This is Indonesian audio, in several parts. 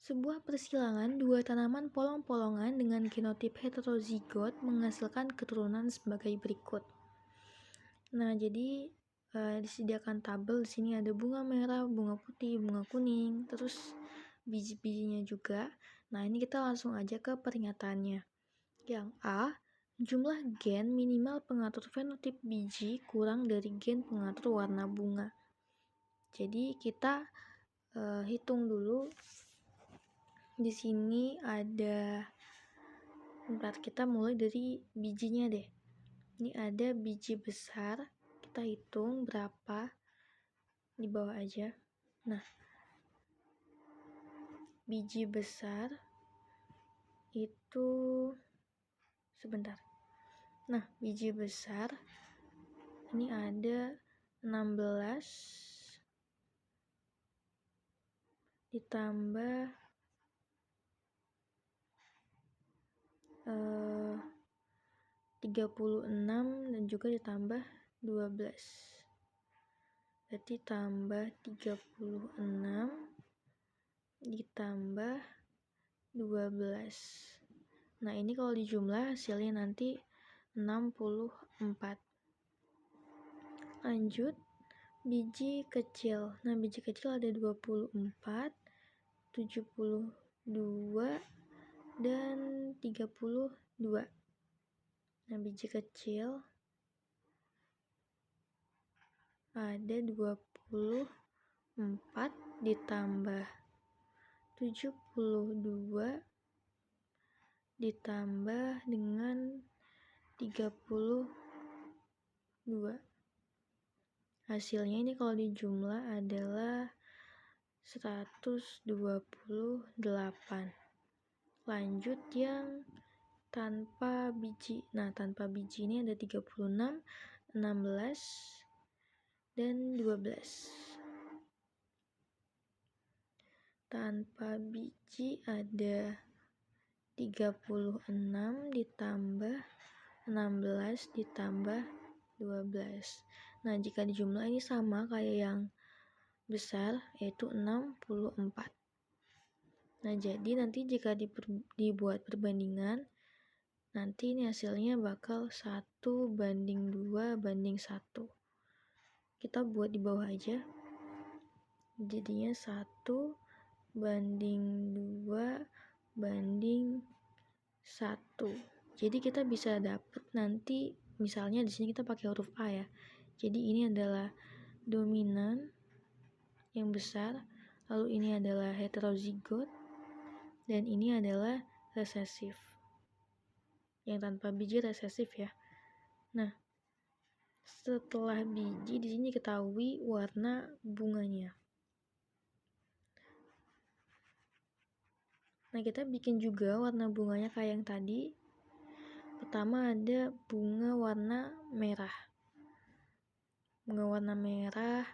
Sebuah persilangan dua tanaman polong-polongan dengan genotip heterozigot menghasilkan keturunan sebagai berikut. Nah, jadi disediakan tabel. Di sini ada bunga merah, bunga putih, bunga kuning, terus biji-bijinya juga. Nah, ini kita langsung aja ke pernyataannya. Yang A, jumlah gen minimal pengatur fenotip biji kurang dari gen pengatur warna bunga. Jadi kita hitung dulu. Di sini ada, bentar, kita mulai dari bijinya deh. Ini ada biji besar, kita hitung berapa di bawah aja. Nah, biji besar itu sebentar. Nah, biji besar ini ada 16 ditambah 36 dan juga ditambah 12. Berarti tambah 36 ditambah 12. Nah, ini kalau dijumlah hasilnya nanti 64. Lanjut, biji kecil. Nah, biji kecil ada 24, 72, dan 32. Nah, biji kecil ada 24 ditambah 72 ditambah dengan 32. Hasilnya ini kalau dijumlah adalah 128. Lanjut yang tanpa biji. Nah, tanpa biji ini ada 36, 16, dan 12. Tanpa biji ada 36 ditambah 16 ditambah 12. Nah, jika dijumlah ini sama kayak yang besar, yaitu 64. Nah, jadi nanti jika dibuat perbandingan, nanti ini hasilnya bakal 1:2:1. Kita buat di bawah aja. Jadinya 1:2:1. Jadi kita bisa dapet nanti, misalnya di sini kita pakai huruf A ya. Jadi ini adalah dominan yang besar, lalu ini adalah heterozigot, dan ini adalah resesif. Yang tanpa biji resesif ya. Nah, setelah biji di sini diketahui warna bunganya. Nah, kita bikin juga warna bunganya kayak yang tadi. Pertama ada bunga warna merah. Bunga warna merah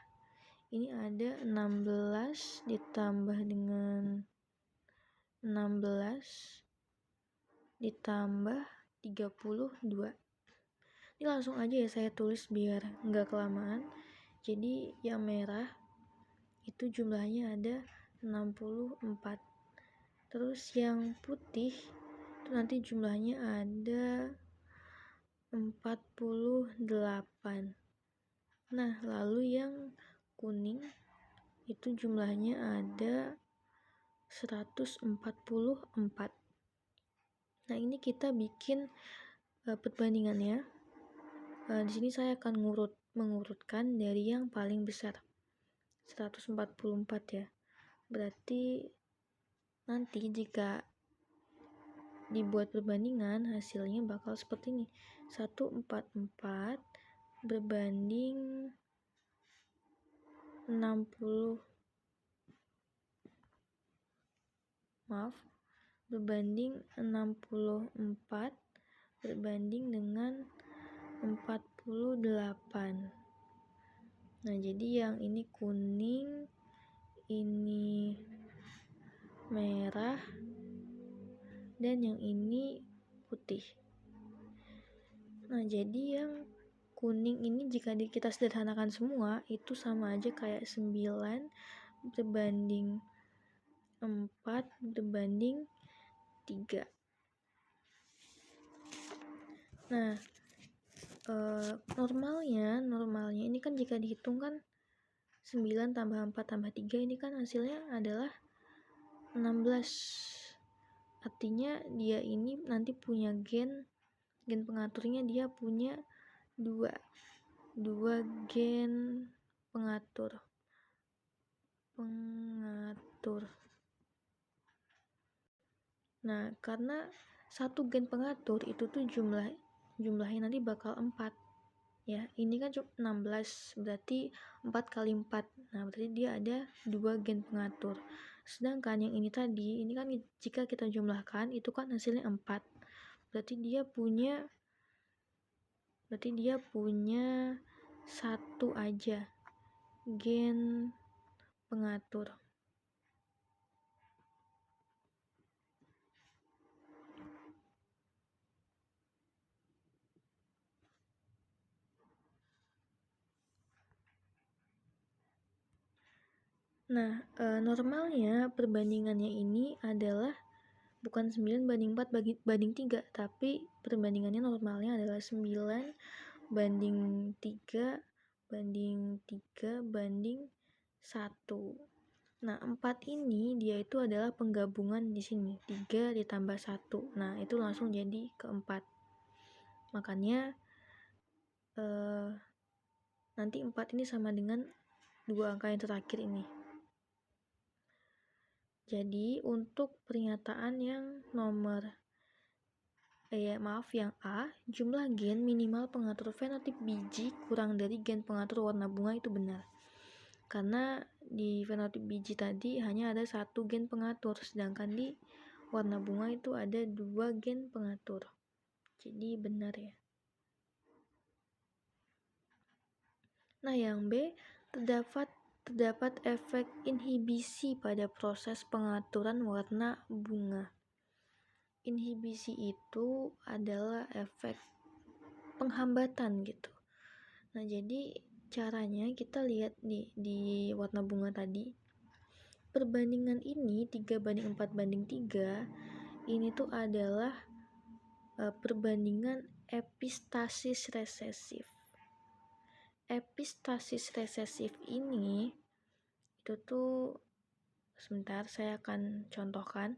ini ada 16 ditambah dengan 16 ditambah 32. Ini langsung aja ya saya tulis biar nggak kelamaan. Jadi yang merah itu jumlahnya ada 64. Terus yang putih itu nanti jumlahnya ada 48. Nah, lalu yang kuning itu jumlahnya ada 144. Nah, ini kita bikin perbandingannya. Di sini saya akan mengurutkan dari yang paling besar, 144 ya. Berarti nanti jika dibuat perbandingan hasilnya bakal seperti ini, 144 berbanding 60, berbanding 64 berbanding dengan 48. Nah, jadi yang ini kuning, ini merah, dan yang ini putih. Nah, jadi yang kuning ini jika kita sederhanakan semua itu sama aja kayak 9 berbanding 4 4 berbanding 3. Nah, normalnya ini kan jika dihitung kan 9 tambah 4 tambah 3 ini kan hasilnya adalah 16. Artinya dia ini nanti punya gen pengaturnya, dia punya 2 gen pengatur. Nah, karena satu gen pengatur itu tuh jumlahnya nanti bakal 4 ya. Ini kan 16, berarti 4 kali 4. Nah, berarti dia ada 2 gen pengatur. Sedangkan yang ini tadi, ini kan jika kita jumlahkan itu kan hasilnya 4. Berarti dia punya satu aja gen pengatur. Nah, normalnya perbandingannya ini adalah bukan 9 banding 4 banding 3, tapi perbandingannya normalnya adalah 9 banding 3 banding 3 banding 1. Nah, 4 ini dia itu adalah penggabungan di sini, 3 ditambah 1. Nah, itu langsung jadi keempat. Makanya nanti 4 ini sama dengan 2 angka yang terakhir ini. Jadi, untuk pernyataan yang yang A, jumlah gen minimal pengatur fenotip biji kurang dari gen pengatur warna bunga itu benar. Karena di fenotip biji tadi hanya ada 1 gen pengatur, sedangkan di warna bunga itu ada 2 gen pengatur. Jadi benar ya. Nah, yang B, terdapat efek inhibisi pada proses pengaturan warna bunga. Inhibisi itu adalah efek penghambatan gitu. Nah, jadi caranya kita lihat di warna bunga tadi. Perbandingan ini 3 banding 4 banding 3 ini tuh adalah perbandingan epistasis resesif. Epistasis resesif ini itu tuh sebentar saya akan contohkan.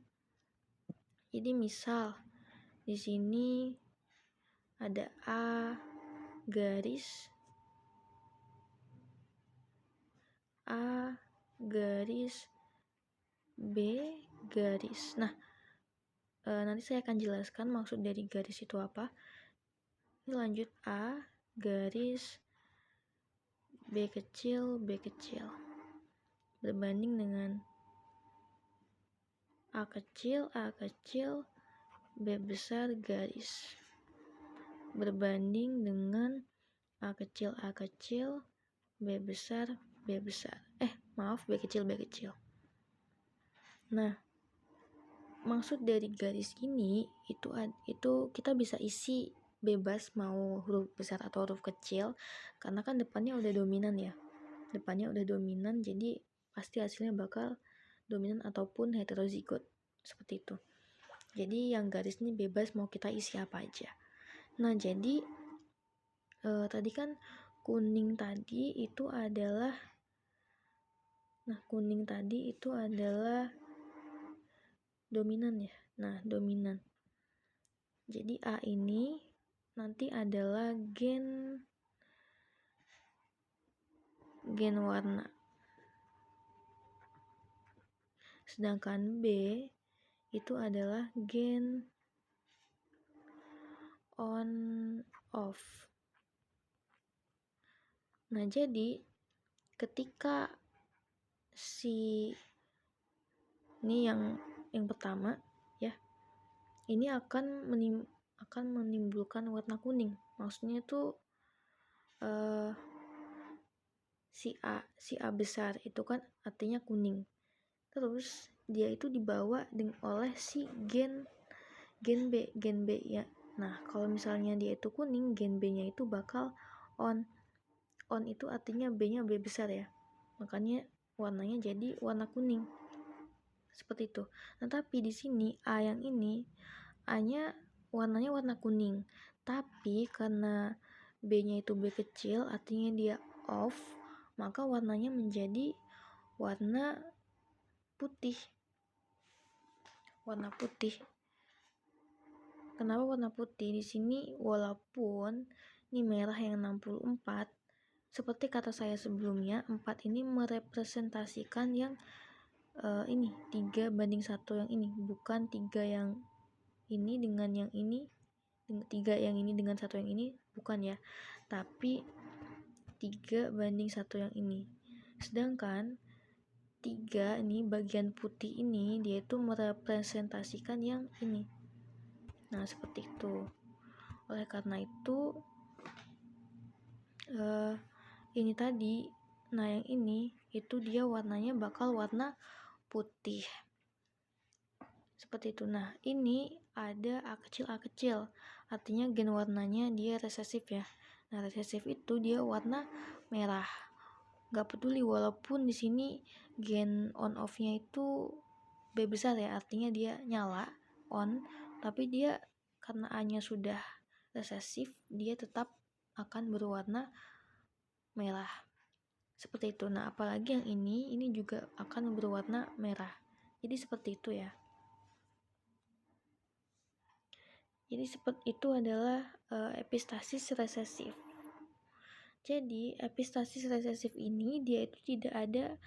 Jadi misal di sini ada A garis B garis. Nah, nanti saya akan jelaskan maksud dari garis itu apa. Ini lanjut A garis B kecil berbanding dengan A kecil B besar garis berbanding dengan A kecil B besar B kecil. Nah, maksud dari garis ini itu kita bisa isi bebas mau huruf besar atau huruf kecil, karena kan depannya udah dominan ya. Jadi pasti hasilnya bakal dominan ataupun heterozigot seperti itu. Jadi yang garis ini bebas mau kita isi apa aja. Nah, jadi tadi kan kuning tadi itu adalah dominan ya. Nah, dominan. Jadi A ini nanti adalah gen warna. Sedangkan B itu adalah gen on off. Nah, jadi ketika ini yang pertama ya, ini akan menimbulkan warna kuning. Maksudnya tuh si A besar itu kan artinya kuning. Terus dia itu dibawa oleh si gen B ya. Nah, kalau misalnya dia itu kuning, gen B-nya itu bakal on. On itu artinya B-nya B besar ya. Makanya warnanya jadi warna kuning. seperti itu. Nah, tapi di sini A yang ini, A-nya warnanya warna kuning, tapi karena B-nya itu B kecil, artinya dia off, maka warnanya menjadi warna putih. Warna putih. Kenapa warna putih? Di sini walaupun ini merah yang 64, seperti kata saya sebelumnya, 4 ini merepresentasikan yang ini 3:1 yang ini, bukan 3 yang ini dengan yang ini, 3 yang ini dengan 1 yang ini, bukan ya, tapi 3:1 yang ini. Sedangkan 3 ini bagian putih ini dia itu merepresentasikan yang ini. Nah, seperti itu. Oleh karena itu ini tadi, nah yang ini itu dia warnanya bakal warna putih. Seperti itu. Nah, ini ada A kecil, artinya gen warnanya dia resesif ya. Nah, resesif itu dia warna merah. Gak peduli walaupun di sini gen on off-nya itu B besar ya, artinya dia nyala on, tapi dia karena A-nya sudah resesif, dia tetap akan berwarna merah. Seperti itu. Nah, apalagi yang ini juga akan berwarna merah. Jadi seperti itu ya. Jadi seperti itu adalah epistasis resesif. Jadi epistasis resesif ini dia itu tidak ada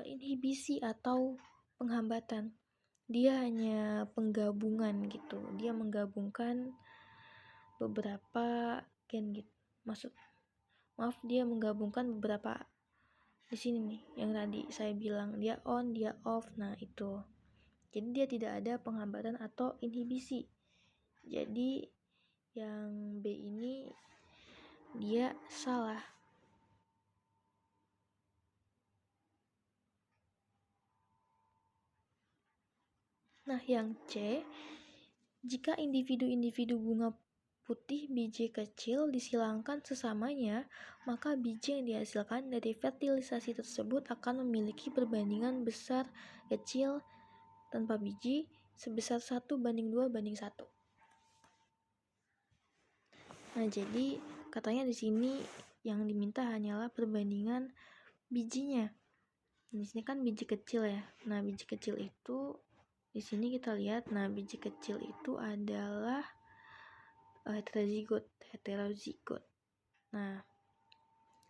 inhibisi atau penghambatan. Dia hanya penggabungan gitu. Dia menggabungkan beberapa gen gitu. Dia menggabungkan beberapa di sini nih yang tadi saya bilang dia on, dia off. Nah, itu. Jadi dia tidak ada penghambatan atau inhibisi. Jadi yang B ini dia salah. Nah, yang C, jika individu-individu bunga putih biji kecil disilangkan sesamanya, maka biji yang dihasilkan dari fertilisasi tersebut akan memiliki perbandingan besar kecil tanpa biji sebesar 1:2:1. Nah, jadi katanya di sini yang diminta hanyalah perbandingan bijinya. Di sini kan biji kecil ya. Nah, biji kecil itu di sini kita lihat, nah biji kecil itu adalah heterozigot. Nah,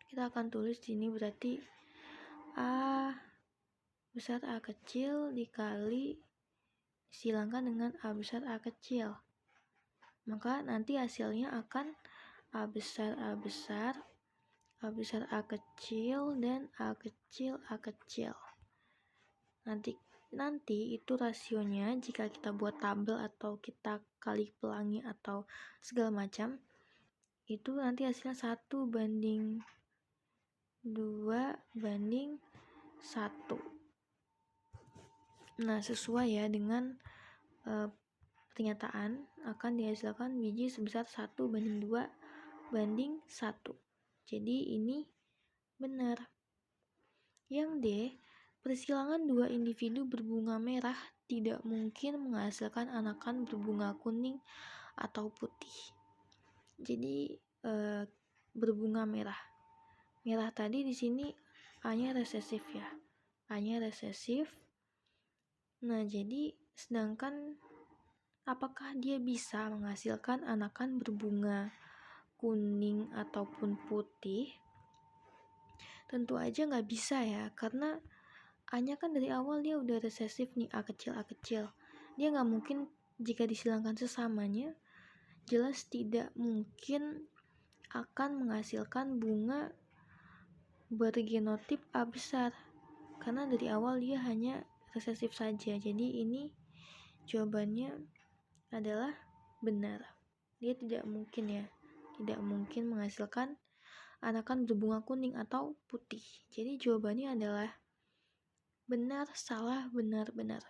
kita akan tulis di sini berarti A besar A kecil dikali silangkan dengan A besar A kecil. Maka nanti hasilnya akan A besar A besar, A besar A kecil, dan A kecil A kecil. Nanti itu rasionya jika kita buat tabel atau kita kali pelangi atau segala macam, itu nanti hasilnya 1:2:1. Nah, sesuai ya dengan pernyataan akan dihasilkan biji sebesar 1:2:1. Jadi ini benar. Yang D, persilangan dua individu berbunga merah tidak mungkin menghasilkan anakan berbunga kuning atau putih. Jadi berbunga merah. Merah tadi di sini A-nya resesif ya. A-nya resesif. Nah, jadi sedangkan apakah dia bisa menghasilkan anakan berbunga kuning ataupun putih? Tentu aja nggak bisa ya, karena A-nya kan dari awal dia udah resesif nih, A kecil. Dia nggak mungkin, jika disilangkan sesamanya, jelas tidak mungkin akan menghasilkan bunga bergenotip A besar, karena dari awal dia hanya resesif saja. Jadi ini jawabannya adalah benar. Dia tidak mungkin menghasilkan anakan berbunga kuning atau putih. Jadi jawabannya adalah benar, salah, benar, benar.